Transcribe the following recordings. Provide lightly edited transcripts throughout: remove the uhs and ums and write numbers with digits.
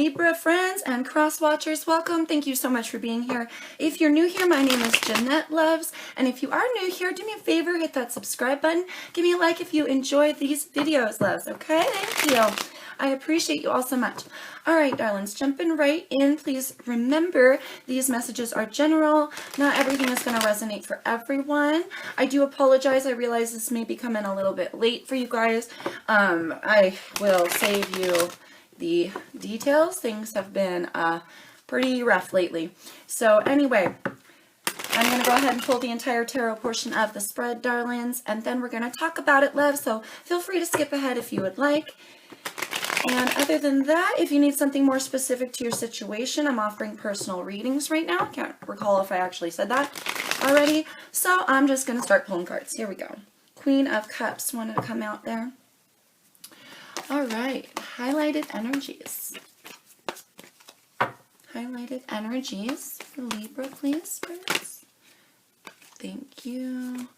Libra friends and cross watchers, welcome. Thank you so much for being here. If you're new here, my name is Jeanette Loves, and if you are new here, do me a favor, hit that subscribe button. Give me a like if you enjoyed these videos, loves, okay? Thank you. I appreciate you all so much. All right, darlings, jumping right in. Please remember, these messages are general. Not everything is going to resonate for everyone. I do apologize. I realize this may be coming a little bit late for you guys. I will save you the details. Things have been pretty rough lately. So anyway, I'm going to go ahead and pull the entire tarot portion of the spread, darlings, and then we're going to talk about it, love. So feel free to skip ahead if you would like. And other than that, if you need something more specific to your situation, I'm offering personal readings right now. I can't recall if I actually said that already. So I'm just going to start pulling cards. Here we go. Queen of Cups wanted to come out there. All right. Highlighted energies. Highlighted energies for Libra, please, spirits. Thank you.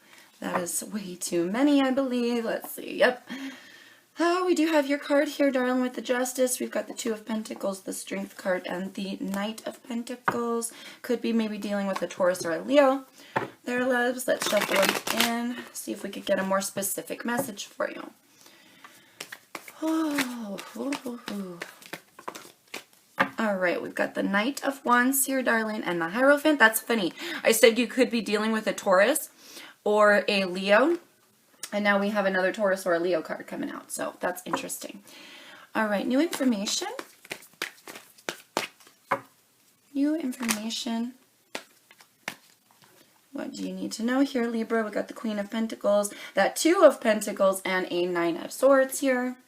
That is way too many, I believe. Let's see. Yep. Oh, we do have your card here, darling, with the Justice. We've got the Two of Pentacles, the Strength card, and the Knight of Pentacles. Could be maybe dealing with a Taurus or a Leo. There, loves. Let's shuffle them in. See if we could get a more specific message for you. Oh, all right, we've got the Knight of Wands here, darling, and the Hierophant. That's funny. I said you could be dealing with a Taurus or a Leo. And now we have another Taurus or a Leo card coming out. So that's interesting. All right, new information. New information. What do you need to know here, Libra? We got the Queen of Pentacles, that Two of Pentacles, and a Nine of Swords here.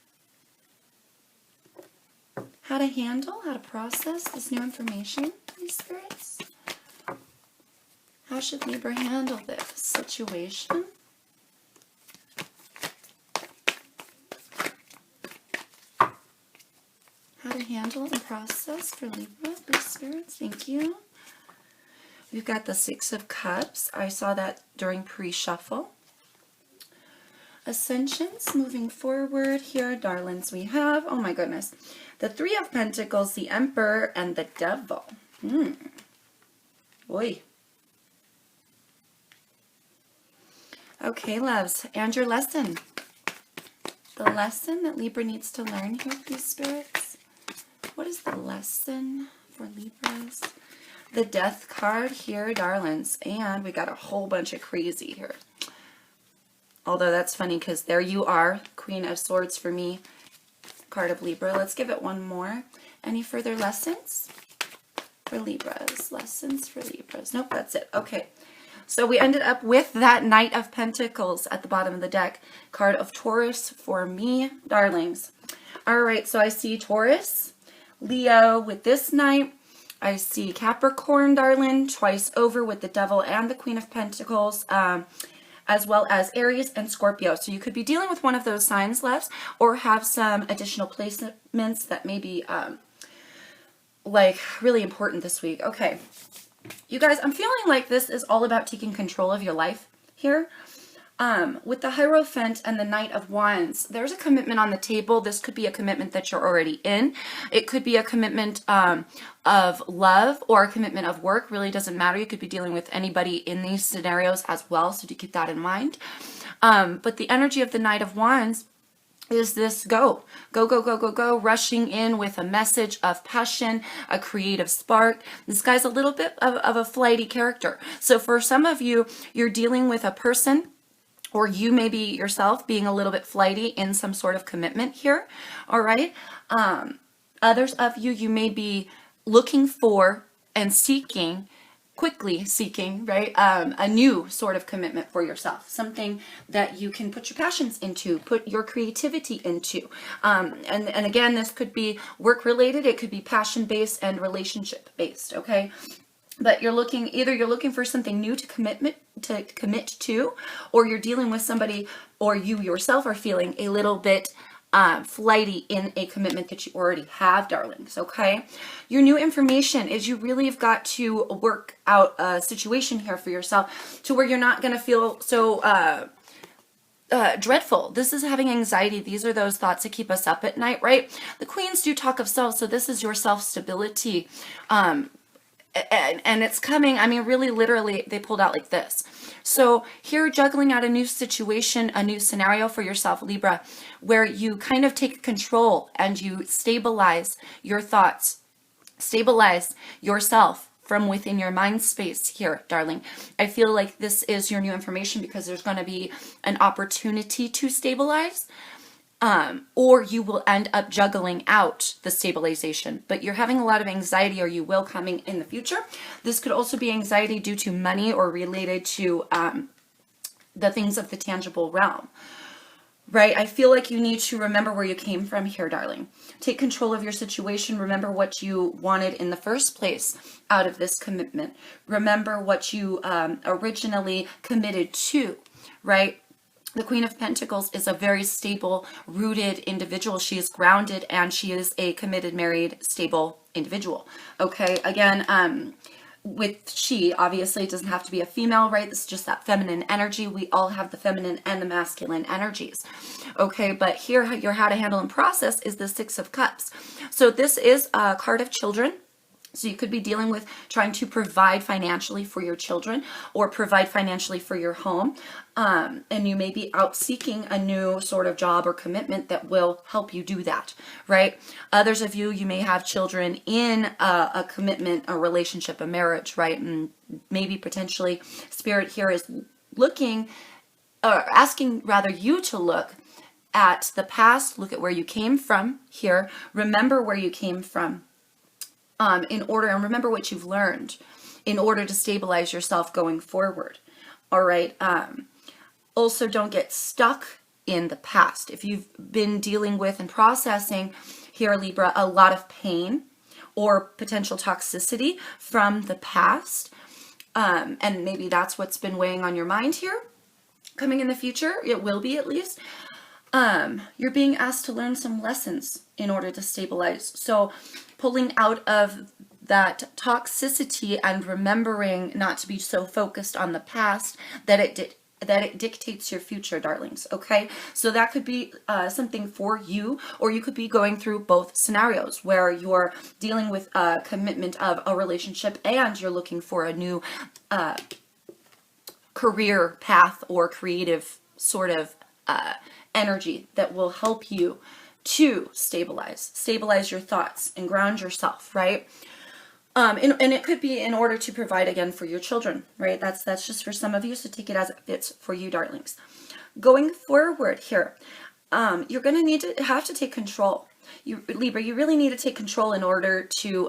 How to handle, how to process this new information, these spirits. How should Libra handle this situation? How to handle and process for Libra, please, spirits. Thank you. We've got the Six of Cups. I saw that during pre-shuffle. Ascensions, moving forward here, darlings, we have, oh my goodness, the Three of Pentacles, the Emperor, and the Devil. Boy. Okay, loves, and your lesson. The lesson that Libra needs to learn here, please, spirits. What is the lesson for Libras? The Death card here, darlings. And we got a whole bunch of crazy here. Although that's funny because there you are, Queen of Swords for me, card of Libra. Let's give it one more. Any further lessons for Libras? Lessons for Libras. Nope, that's it. Okay. So we ended up with that Knight of Pentacles at the bottom of the deck. Card of Taurus for me, darlings. All right, so I see Taurus, Leo with this Knight. I see Capricorn, darling, twice over with the Devil and the Queen of Pentacles, as well as Aries and Scorpio. So you could be dealing with one of those signs, loves, or have some additional placements that may be like really important this week. Okay. You guys, I'm feeling like this is all about taking control of your life here. With the Hierophant and the Knight of Wands, there's a commitment on the table. This could be a commitment that you're already in. It could be a commitment of love or a commitment of work. Really doesn't matter. You could be dealing with anybody in these scenarios as well, so to keep that in mind. But the energy of the Knight of Wands is this go, rushing in with a message of passion, a creative spark. This guy's a little bit of a flighty character. So for some of you, you're dealing with a person, or you may be yourself being a little bit flighty in some sort of commitment here, all right? Others of you, you may be looking for and seeking, quickly seeking, right, a new sort of commitment for yourself, something that you can put your passions into, put your creativity into. And again, this could be work-related, it could be passion-based and relationship-based, okay? But you're looking, either you're looking for something new to commit to, or you're dealing with somebody, or you yourself are feeling a little bit flighty in a commitment that you already have, darlings, okay? Your new information is you really have got to work out a situation here for yourself to where you're not going to feel so dreadful. This is having anxiety. These are those thoughts that keep us up at night, right? The queens do talk of self, so this is your self-stability. And it's coming, I mean, really literally, they pulled out like this. So here, juggling out a new situation, a new scenario for yourself, Libra, where you kind of take control and you stabilize your thoughts, stabilize yourself from within your mind space here, darling. I feel like this is your new information because there's going to be an opportunity to stabilize. Or you will end up juggling out the stabilization, but you're having a lot of anxiety, or you will coming in the future. This could also be anxiety due to money or related to the things of the tangible realm, right? I feel like you need to remember where you came from here, darling. Take control of your situation. Remember what you wanted in the first place out of this commitment. Remember what you originally committed to, right? The Queen of Pentacles is a very stable, rooted individual. She is grounded and she is a committed, married, stable individual. Okay, again, with she, obviously it doesn't have to be a female, right? This is just that feminine energy. We all have the feminine and the masculine energies. Okay, but here your how to handle and process is the Six of Cups. So this is a card of children. So you could be dealing with trying to provide financially for your children or provide financially for your home. And you may be out seeking a new sort of job or commitment that will help you do that, right? Others of you, you may have children in a commitment, a relationship, a marriage, right? And maybe potentially Spirit here is looking, or asking rather you to look at the past, look at where you came from here, remember where you came from. In order, and remember what you've learned in order to stabilize yourself going forward. All right. Also, don't get stuck in the past. If you've been dealing with and processing here, Libra, a lot of pain or potential toxicity from the past, and maybe that's what's been weighing on your mind here, coming in the future, it will be at least. You're being asked to learn some lessons in order to stabilize. So pulling out of that toxicity and remembering not to be so focused on the past that it dictates your future, darlings. Okay, so that could be something for you, or you could be going through both scenarios where you're dealing with a commitment of a relationship and you're looking for a new career path or creative sort of energy that will help you to stabilize your thoughts and ground yourself, right? And it could be in order to provide again for your children, right? That's just for some of you, so take it as it fits for you, darlings. Going forward here, you're going to have to take control. Libra, you really need to take control in order to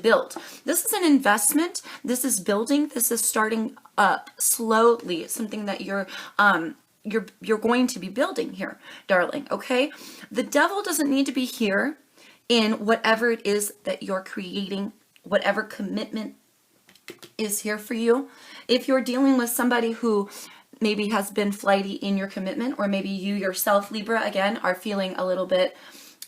build. This is an investment. This is building. This is starting up slowly. Something that you're going to be building here, darling, okay? The devil doesn't need to be here in whatever it is that you're creating, whatever commitment is here for you. If you're dealing with somebody who maybe has been flighty in your commitment, or maybe you yourself, Libra, again, are feeling a little bit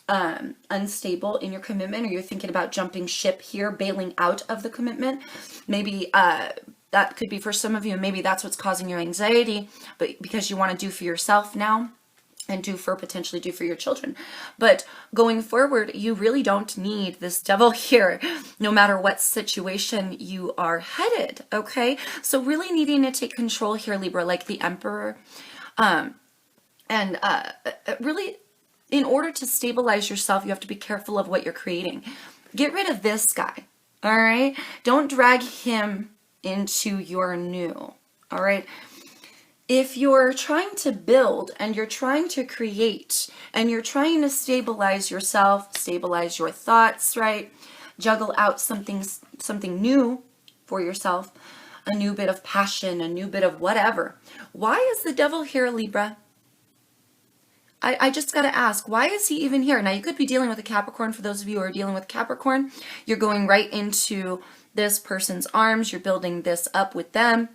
unstable in your commitment, or you're thinking about jumping ship here, bailing out of the commitment, maybe that could be for some of you, maybe that's what's causing your anxiety, but because you want to do for yourself now and potentially do for your children. But going forward, you really don't need this devil here, no matter what situation you are headed, okay? So really needing to take control here, Libra, like the Emperor. Really, in order to stabilize yourself, you have to be careful of what you're creating. Get rid of this guy, all right? Don't drag him into your new, all right? If you're trying to build and you're trying to create and you're trying to stabilize yourself, stabilize your thoughts, right? Juggle out something new for yourself, a new bit of passion, a new bit of whatever. Why is the devil here, Libra? I just got to ask, why is he even here? Now, you could be dealing with a Capricorn. For those of you who are dealing with Capricorn, you're going right into this person's arms. You're building this up with them.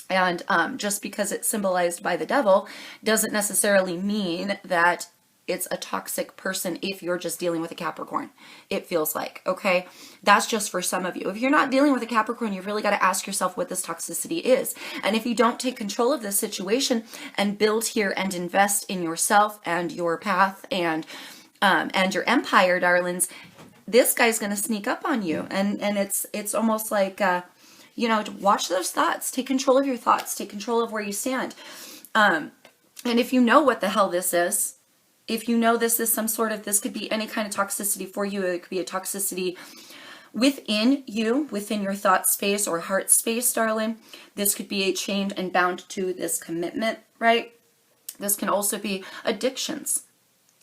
And just because it's symbolized by the devil doesn't necessarily mean that it's a toxic person if you're just dealing with a Capricorn, it feels like, okay? That's just for some of you. If you're not dealing with a Capricorn, you've really got to ask yourself what this toxicity is. And if you don't take control of this situation and build here and invest in yourself and your path and your empire, darlings, this guy's going to sneak up on you. And it's almost like, you know, watch those thoughts, take control of your thoughts, take control of where you stand. And if you know what the hell this is, if you know this is some sort of, this could be any kind of toxicity for you. It could be a toxicity within you, within your thought space or heart space, darling. This could be a chained and bound to this commitment, right? This can also be addictions.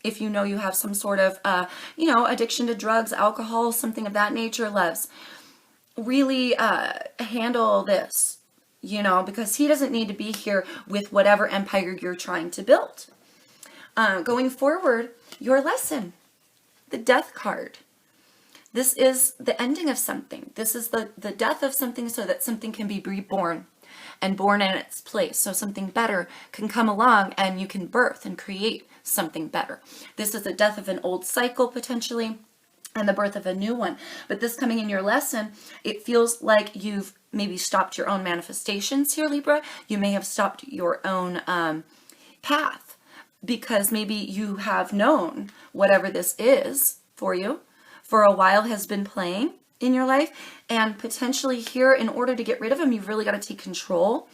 If you know you have some sort of, you know, addiction to drugs, alcohol, something of that nature, loves, really handle this, you know, because he doesn't need to be here with whatever empire you're trying to build. Going forward, your lesson, the death card. This is the ending of something. This is the death of something so that something can be reborn and born in its place. So something better can come along and you can birth and create something better. This is the death of an old cycle potentially and the birth of a new one. But this coming in your lesson, it feels like you've maybe stopped your own manifestations here, Libra. You may have stopped your own path because maybe you have known whatever this is for you for a while, has been playing in your life, and potentially here, in order to get rid of him, you've really got to take control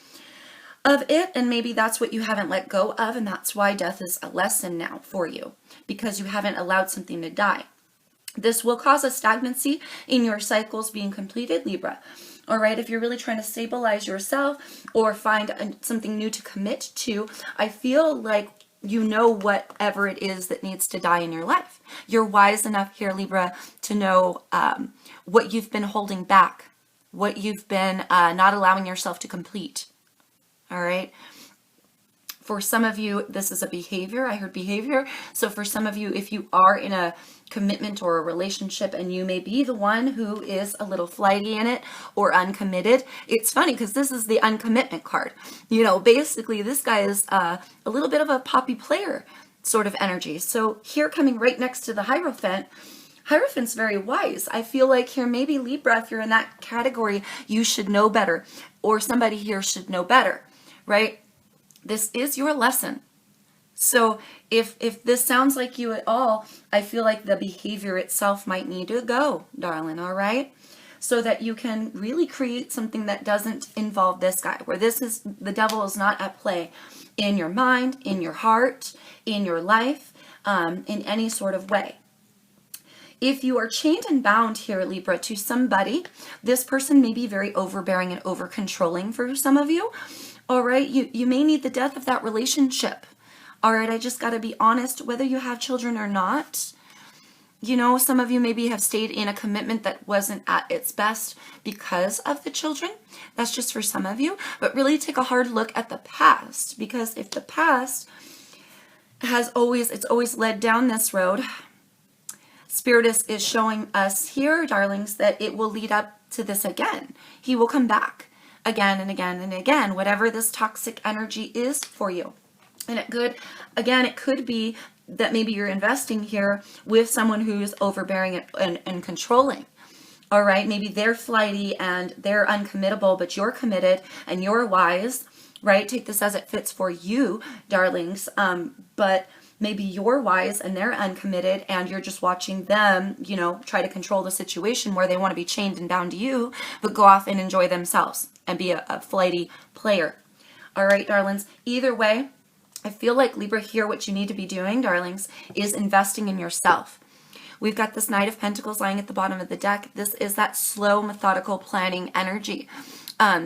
of it, and maybe that's what you haven't let go of, and that's why death is a lesson now for you, because you haven't allowed something to die. This will cause a stagnancy in your cycles being completed, Libra. All right, if you're really trying to stabilize yourself or find something new to commit to, I feel like you know whatever it is that needs to die in your life. You're wise enough here, Libra, to know what you've been holding back, what you've been not allowing yourself to complete. All right. For some of you, this is a behavior. I heard behavior. So for some of you, if you are in a commitment or a relationship and you may be the one who is a little flighty in it or uncommitted, it's funny because this is the uncommitment card. You know, basically this guy is a little bit of a poppy player sort of energy. So here coming right next to the Hierophant, Hierophant's very wise. I feel like here maybe Libra, if you're in that category, you should know better, or somebody here should know better, right? This is your lesson. So if this sounds like you at all, I feel like the behavior itself might need to go, darling, all right? So that you can really create something that doesn't involve this guy, where this is, the devil is not at play in your mind, in your heart, in your life, in any sort of way. If you are chained and bound here, Libra, to somebody, this person may be very overbearing and over-controlling for some of you. All right, you may need the death of that relationship. All right, I just got to be honest, whether you have children or not. You know, some of you maybe have stayed in a commitment that wasn't at its best because of the children. That's just for some of you. But really take a hard look at the past, because if the past it's always led down this road, Spirit is showing us here, darlings, that it will lead up to this again. He will come back again and again and again, whatever this toxic energy is for you. And it could be that maybe you're investing here with someone who's overbearing and controlling. All right, maybe they're flighty and they're uncommittable, but you're committed and you're wise, right? Take this as it fits for you, darlings. But maybe you're wise and they're uncommitted and you're just watching them, you know, try to control the situation where they want to be chained and bound to you, but go off and enjoy themselves and be a flighty player. All right, darlings, either way, I feel like Libra here, what you need to be doing, darlings, is investing in yourself. We've got this Knight of Pentacles lying at the bottom of the deck. This is that slow, methodical planning energy.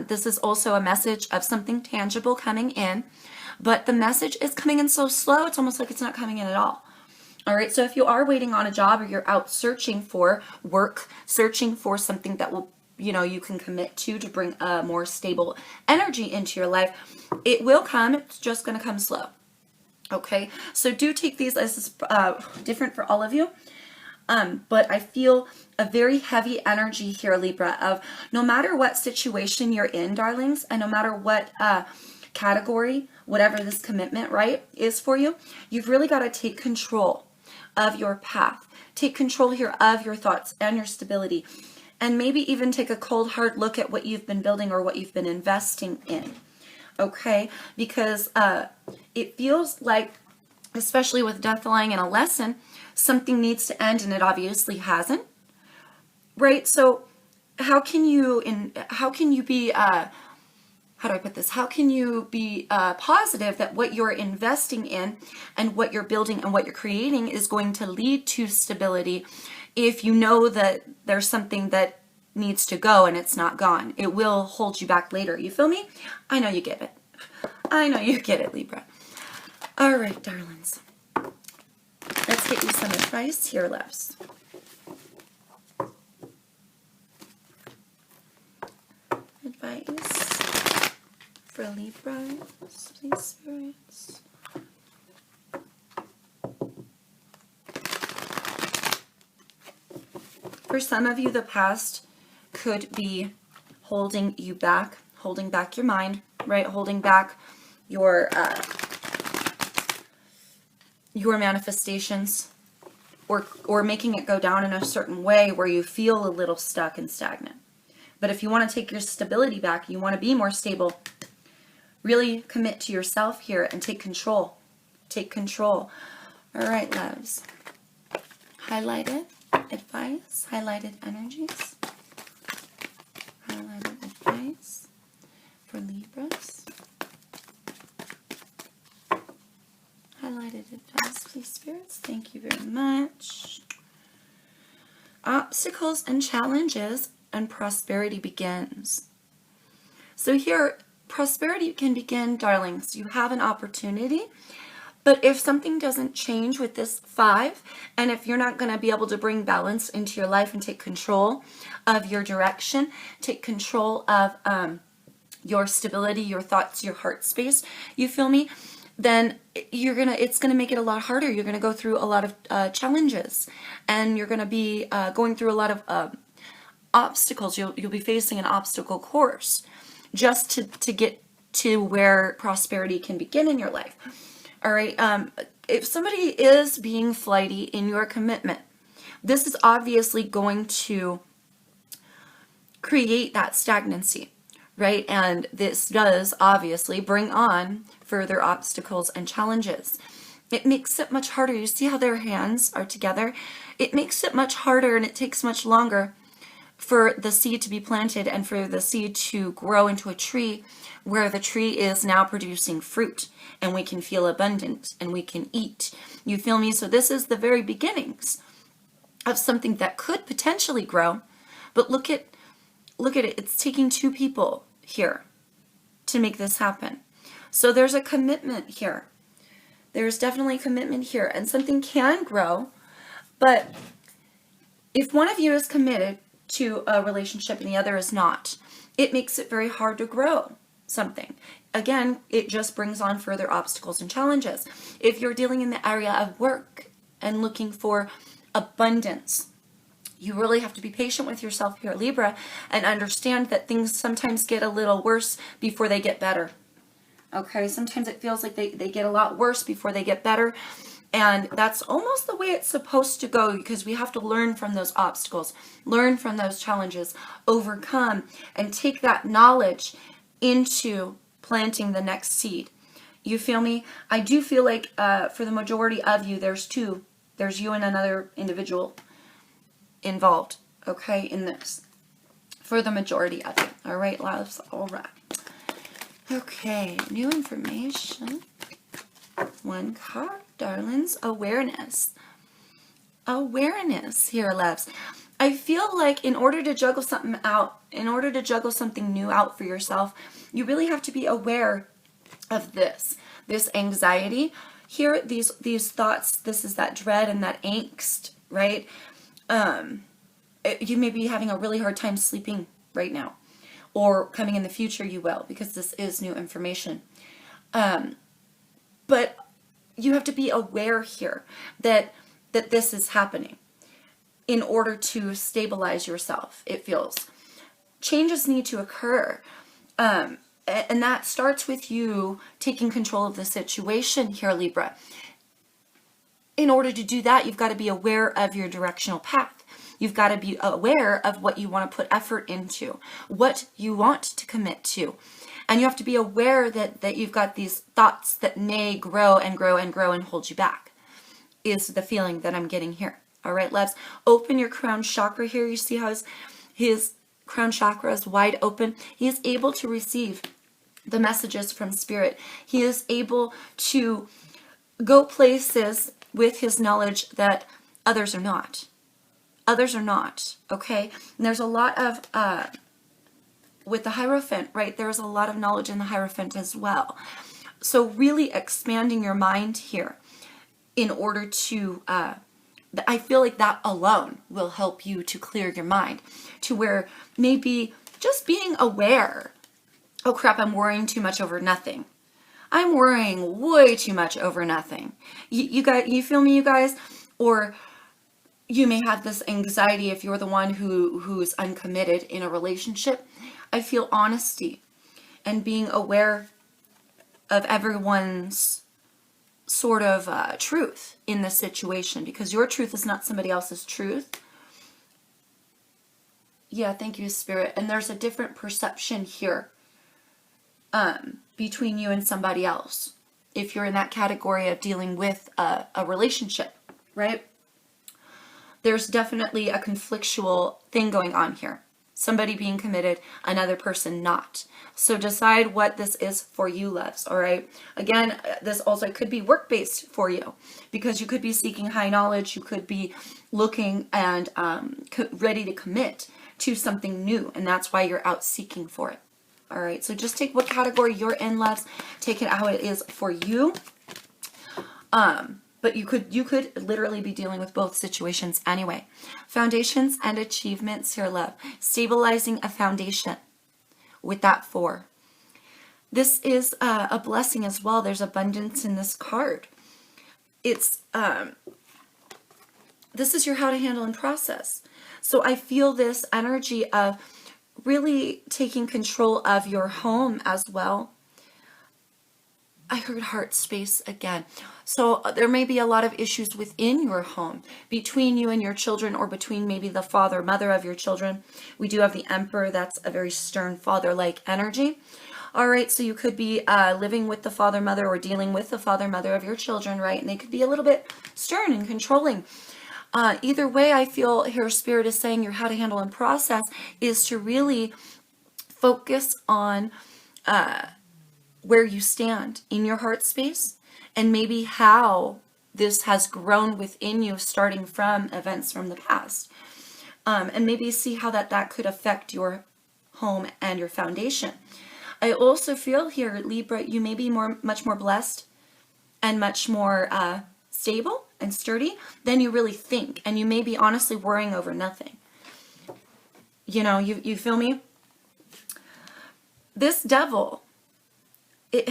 This is also a message of something tangible coming in, but the message is coming in so slow, it's almost like it's not coming in at all. All right, so if you are waiting on a job or you're out searching for work, searching for something that will, you know, you can commit to bring a more stable energy into your life, it will come. It's just going to come slow. Okay, so do take these as different for all of you. But I feel a very heavy energy here, Libra, of no matter what situation you're in, darlings, and no matter what category, whatever this commitment, right, is for you, you've really got to take control of your path. Take control here of your thoughts and your stability. And maybe even take a cold, hard look at what you've been building or what you've been investing in. Okay? Because it feels like, especially with death lying in a lesson, something needs to end, and it obviously hasn't. Right? So how can you be how do I put this? How can you be positive that what you're investing in and what you're building and what you're creating is going to lead to stability if you know that there's something that needs to go and it's not gone? It will hold you back later. You feel me? I know you get it. I know you get it, Libra. All right, darlings. Let's get you some advice here, loves. Advice for Libras, please, spirits. For some of you, the past could be holding you back, holding back your mind, right? Holding back your manifestations, or making it go down in a certain way where you feel a little stuck and stagnant. But if you want to take your stability back, you want to be more stable, really commit to yourself here and take control. Take control. All right, loves. Highlighted advice, highlighted energies, highlighted advice for Libras. Highlighted advice, please, spirits. Thank you very much. Obstacles and challenges and prosperity begins. So here, prosperity can begin, darlings. You have an opportunity, but if something doesn't change with this 5, and if you're not going to be able to bring balance into your life and take control of your direction, take control of your stability, your thoughts, your heart space, you feel me? Then it's gonna make it a lot harder. You're gonna go through a lot of challenges, and you're gonna be going through a lot of obstacles. You'll be facing an obstacle course just to get to where prosperity can begin in your life. All right. If somebody is being flighty in your commitment, this is obviously going to create that stagnancy, right? And this does obviously bring on further obstacles and challenges. It makes it much harder. You see how their hands are together? It makes it much harder, and it takes much longer for the seed to be planted and for the seed to grow into a tree where the tree is now producing fruit, and we can feel abundant and we can eat. You feel me? So this is the very beginnings of something that could potentially grow, but look at it. It's taking 2 people here to make this happen. So there's a commitment here. There's definitely a commitment here, and something can grow, but if one of you is committed to a relationship and the other is not, it makes it very hard to grow something. Again, it just brings on further obstacles and challenges. If you're dealing in the area of work and looking for abundance, you really have to be patient with yourself here, Libra, and understand that things sometimes get a little worse before they get better. Okay, sometimes it feels like they get a lot worse before they get better. And that's almost the way it's supposed to go, because we have to learn from those obstacles, learn from those challenges, overcome, and take that knowledge into planting the next seed. You feel me? I do feel like for the majority of you, there's 2. There's you and another individual involved, okay, in this. For the majority of you. All right, loves? All right. Okay, new information. 1 card, darlings. Awareness. Awareness here, loves. I feel like in order to juggle something out, in order to juggle something new out for yourself, you really have to be aware of this anxiety. Here, these thoughts, this is that dread and that angst, right? You may be having a really hard time sleeping right now, or coming in the future you will, because this is new information. But you have to be aware here that this is happening in order to stabilize yourself. It feels changes need to occur. And that starts with you taking control of the situation here, Libra. In order to do that, you've got to be aware of your directional path. You've got to be aware of what you want to put effort into, what you want to commit to. And you have to be aware that you've got these thoughts that may grow and grow and grow and hold you back, is the feeling that I'm getting here. All right, loves, open your crown chakra here. You see how his crown chakra is wide open. He is able to receive the messages from spirit. He is able to go places with his knowledge that others are not. Others are not, okay? And there's a lot of, with the Hierophant, right? There's a lot of knowledge in the Hierophant as well. So really expanding your mind here in order to, I feel like that alone will help you to clear your mind to where maybe just being aware, oh crap, I'm worrying too much over nothing. I'm worrying way too much over nothing. You feel me, you guys? Or you may have this anxiety if you're the one who's uncommitted in a relationship. I feel honesty and being aware of everyone's sort of truth in this situation, because your truth is not somebody else's truth. Yeah, thank you, Spirit. And there's a different perception here between you and somebody else, if you're in that category of dealing with a relationship, right? There's definitely a conflictual thing going on here. Somebody being committed, another person not. So decide what this is for you, loves, all right? Again, this also could be work-based for you, because you could be seeking high knowledge. You could be looking and ready to commit to something new, and that's why you're out seeking for it. All right, so just take what category you're in, loves. Take it how it is for you. But you could literally be dealing with both situations anyway. Foundations and achievements here, love. Stabilizing a foundation with that 4. This is a blessing as well. There's abundance in this card. It's this is your how to handle and process. So I feel this energy of really taking control of your home as well. I heard heart space again. So there may be a lot of issues within your home, between you and your children, or between maybe the father, mother of your children. We do have the Emperor. That's a very stern father-like energy. All right, so you could be living with the father, mother, or dealing with the father, mother of your children, right? And they could be a little bit stern and controlling. Either way, I feel here Spirit is saying your how to handle and process is to really focus on where you stand in your heart space, and maybe how this has grown within you starting from events from the past. And maybe see how that could affect your home and your foundation. I also feel here, Libra, you may be much more blessed and much more stable and sturdy than you really think. And you may be honestly worrying over nothing. You know, you feel me? This Devil, this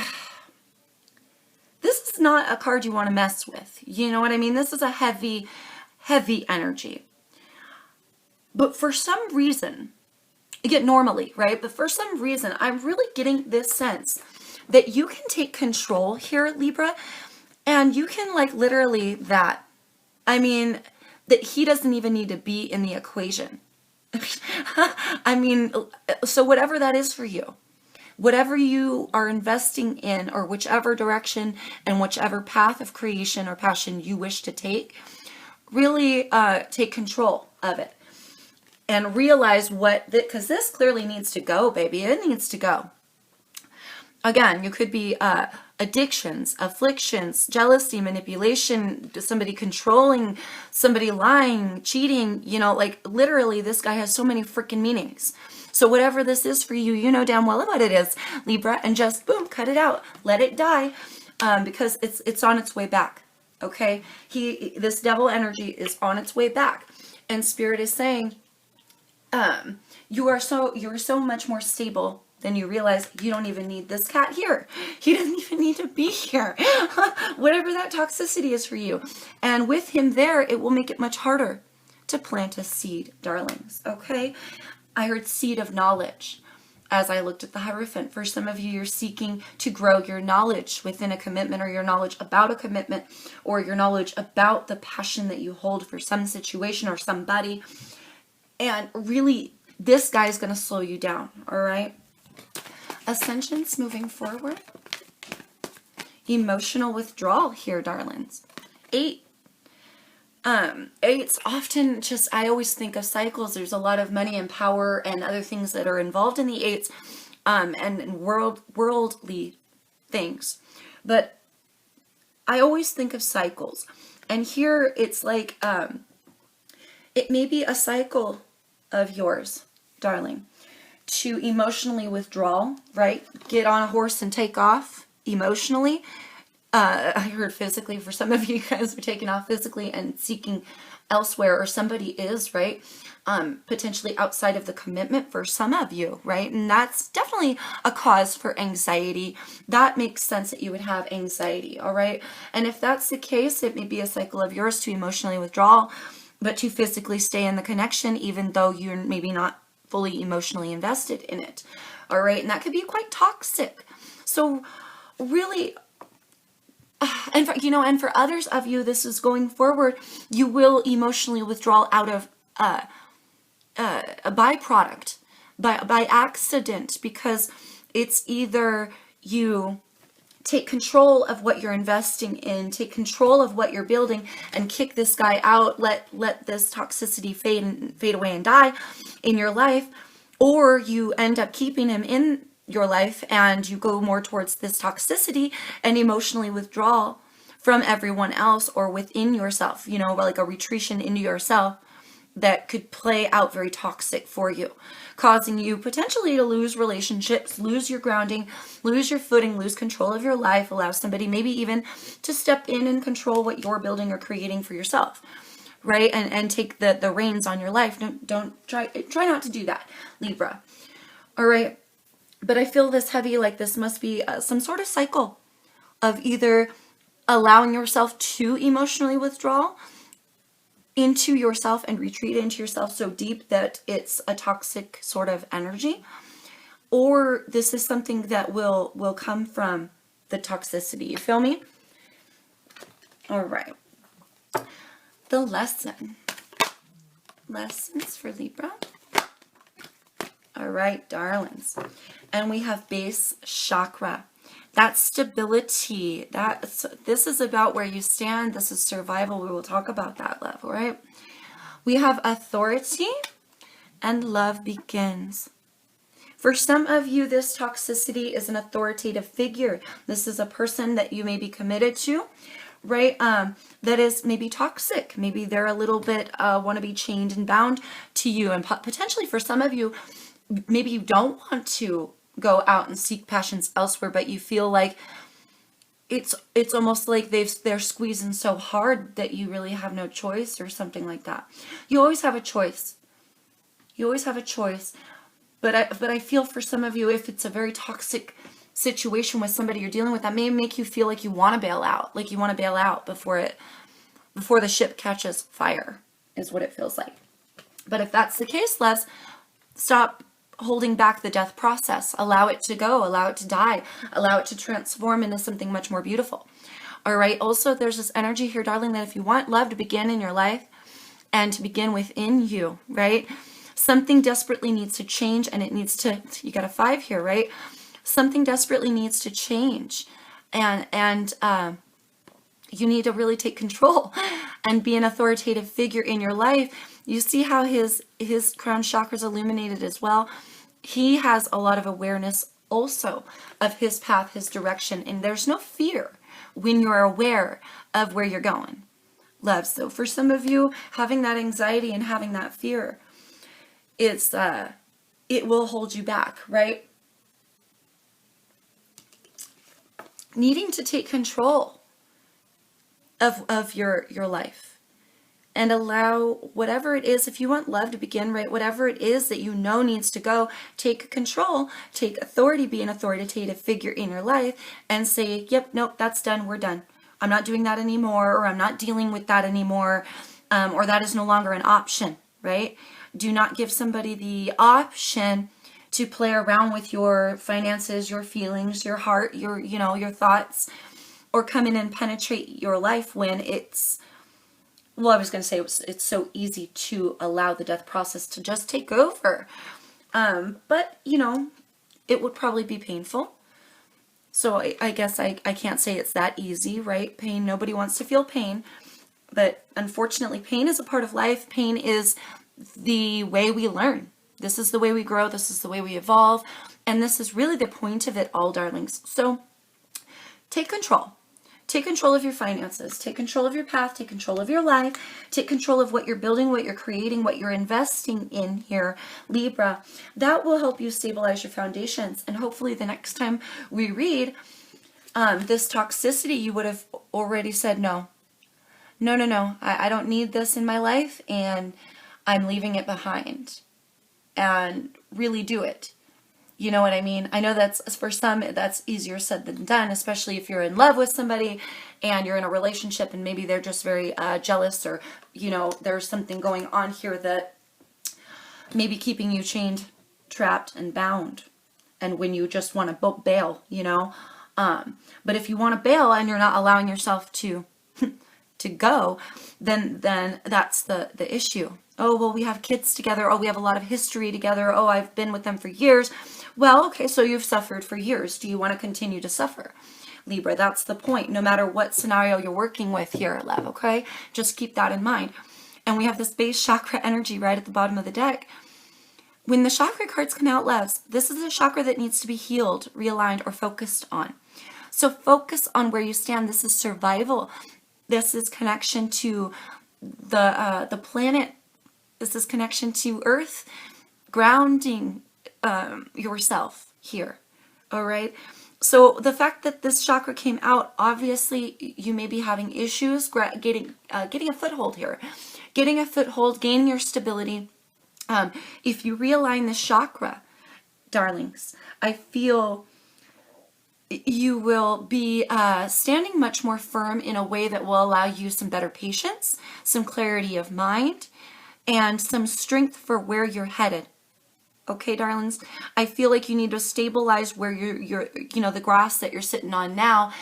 is not a card you want to mess with. You know what I mean? This is a heavy, heavy energy. But for some reason, again, normally, right? But for some reason, I'm really getting this sense that you can take control here, Libra, and you can like literally that. I mean, that he doesn't even need to be in the equation. I mean, so whatever that is for you, whatever you are investing in, or whichever direction and whichever path of creation or passion you wish to take, really take control of it and realize because this clearly needs to go, baby. It needs to go. Again, you could be addictions, afflictions, jealousy, manipulation, somebody controlling, somebody lying, cheating, you know, like literally this guy has so many freaking meanings. So whatever this is for you, you know damn well what it is, Libra, and just boom, cut it out, let it die, because it's on its way back. Okay, this Devil energy is on its way back, and Spirit is saying, you're so much more stable than you realize. You don't even need this cat here. He doesn't even need to be here. Whatever that toxicity is for you, and with him there, it will make it much harder to plant a seed, darlings. Okay. I heard seed of knowledge. as I looked at the Hierophant. For some of you, you're seeking to grow your knowledge within a commitment, or your knowledge about a commitment, or your knowledge about the passion that you hold for some situation or somebody. And really, this guy is going to slow you down, all right? Ascensions moving forward. Emotional withdrawal here, darlings. 8. It's often just, I always think of cycles. There's a lot of money and power and other things that are involved in the 8s, and worldly things. But I always think of cycles. And here it's like, it may be a cycle of yours, darling, to emotionally withdraw, right? Get on a horse and take off emotionally. I heard physically. For some of you guys are taking off physically and seeking elsewhere, or somebody is, right? Potentially outside of the commitment for some of you, right? And that's definitely a cause for anxiety. That makes sense that you would have anxiety, all right? And if that's the case, it may be a cycle of yours to emotionally withdraw, but to physically stay in the connection, even though you're maybe not fully emotionally invested in it, all right? And that could be quite toxic. So really, and for others of you, this is going forward, you will emotionally withdraw out of a byproduct, by accident, because it's either you take control of what you're investing in, take control of what you're building, and kick this guy out, let this toxicity fade away and die in your life, or you end up keeping him in your life and you go more towards this toxicity and emotionally withdraw from everyone else or within yourself, like a retreat into yourself that could play out very toxic for you, causing you potentially to lose relationships, lose your grounding, lose your footing, lose control of your life, allow somebody maybe even to step in and control what you're building or creating for yourself, right? And take the reins on your life. Don't try not to do that, Libra. All right. But I feel this heavy, like this must be some sort of cycle of either allowing yourself to emotionally withdraw into yourself and retreat into yourself so deep that it's a toxic sort of energy, or this is something that will come from the toxicity. You feel me? All right. The lessons for Libra. All right, darlings. And we have base chakra. That stability, this is about where you stand. This is survival. We will talk about that, love, all right? We have authority and love begins. For some of you, this toxicity is an authoritative figure. This is a person that you may be committed to, right? That is maybe toxic. Maybe they're a little bit want to be chained and bound to you. And potentially for some of you, maybe you don't want to go out and seek passions elsewhere, but you feel like it's almost like they're squeezing so hard that you really have no choice or something like that. You always have a choice. You always have a choice. But I feel for some of you, if it's a very toxic situation with somebody you're dealing with, that may make you feel like you want to bail out, before the ship catches fire, is what it feels like. But if that's the case, let's stop holding back the death process. Allow it to go, allow it to die, allow it to transform into something much more beautiful. All right. Also, there's this energy here, darling, that if you want love to begin in your life and to begin within you, right? Something desperately needs to change, and it needs to, you got a 5 here, right? Something desperately needs to change. And you need to really take control and be an authoritative figure in your life. You see how his crown chakra is illuminated as well. He has a lot of awareness also of his path, his direction, and there's no fear when you're aware of where you're going, love. So for some of you, having that anxiety and having that fear, it will hold you back, right? Needing to take control of your life and allow whatever it is, if you want love to begin, right, whatever it is that you know needs to go, take control, take authority, be an authoritative figure in your life and say, yep, nope, that's done, we're done. I'm not doing that anymore, or I'm not dealing with that anymore, or that is no longer an option, right? Do not give somebody the option to play around with your finances, your feelings, your heart, your, you know, your thoughts, or come in and penetrate your life when it's, well, I was going to say it's so easy to allow the death process to just take over. But, you know, it would probably be painful. So I guess I can't say it's that easy, right? Pain, nobody wants to feel pain. But unfortunately, pain is a part of life. Pain is the way we learn. This is the way we grow. This is the way we evolve. And this is really the point of it all, darlings. So take control. Take control of your finances. Take control of your path. Take control of your life. Take control of what you're building, what you're creating, what you're investing in here, Libra. That will help you stabilize your foundations. And hopefully the next time we read this toxicity, you would have already said no. No. I don't need this in my life, and I'm leaving it behind. And really do it. You know what I mean? I know that's, for some, that's easier said than done, especially if you're in love with somebody and you're in a relationship and maybe they're just very jealous, or, you know, there's something going on here that maybe keeping you chained, trapped, and bound. And when you just want to bail, you know. But if you want to bail and you're not allowing yourself to go, then that's the issue. Oh, well, we have kids together. Oh, we have a lot of history together. Oh, I've been with them for years. Well, okay, so you've suffered for years. Do you want to continue to suffer? Libra, that's the point. No matter what scenario you're working with here, love, okay? Just keep that in mind. And we have this base chakra energy right at the bottom of the deck. When the chakra cards come out, loves, this is a chakra that needs to be healed, realigned, or focused on. So focus on where you stand. This is survival. This is connection to the planet. This is connection to Earth, grounding yourself here. All right. So the fact that this chakra came out, obviously you may be having issues getting a foothold here, getting a foothold, gaining your stability. If you realign this chakra, darlings, I feel you will be standing much more firm in a way that will allow you some better patience, some clarity of mind, and some strength for where you're headed. Okay, darlings, I feel like you need to stabilize where you're you know, the grass that you're sitting on now,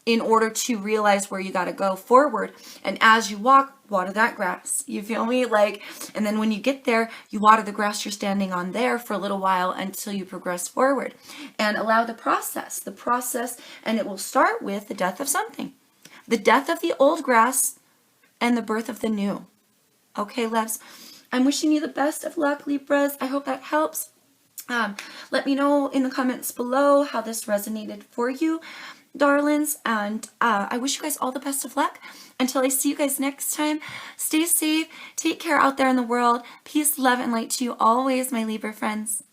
in order to realize where you got to go forward. And as you walk, water that grass. You feel me? Like, and then when you get there, you water the grass you're standing on there for a little while until you progress forward, and allow the process, and it will start with the death of something, the death of the old grass and the birth of the new. Okay, loves, I'm wishing you the best of luck, Libras. I hope that helps. Let me know in the comments below how this resonated for you, darlings. And I wish you guys all the best of luck. Until I see you guys next time, stay safe. Take care out there in the world. Peace, love, and light to you always, my Libra friends.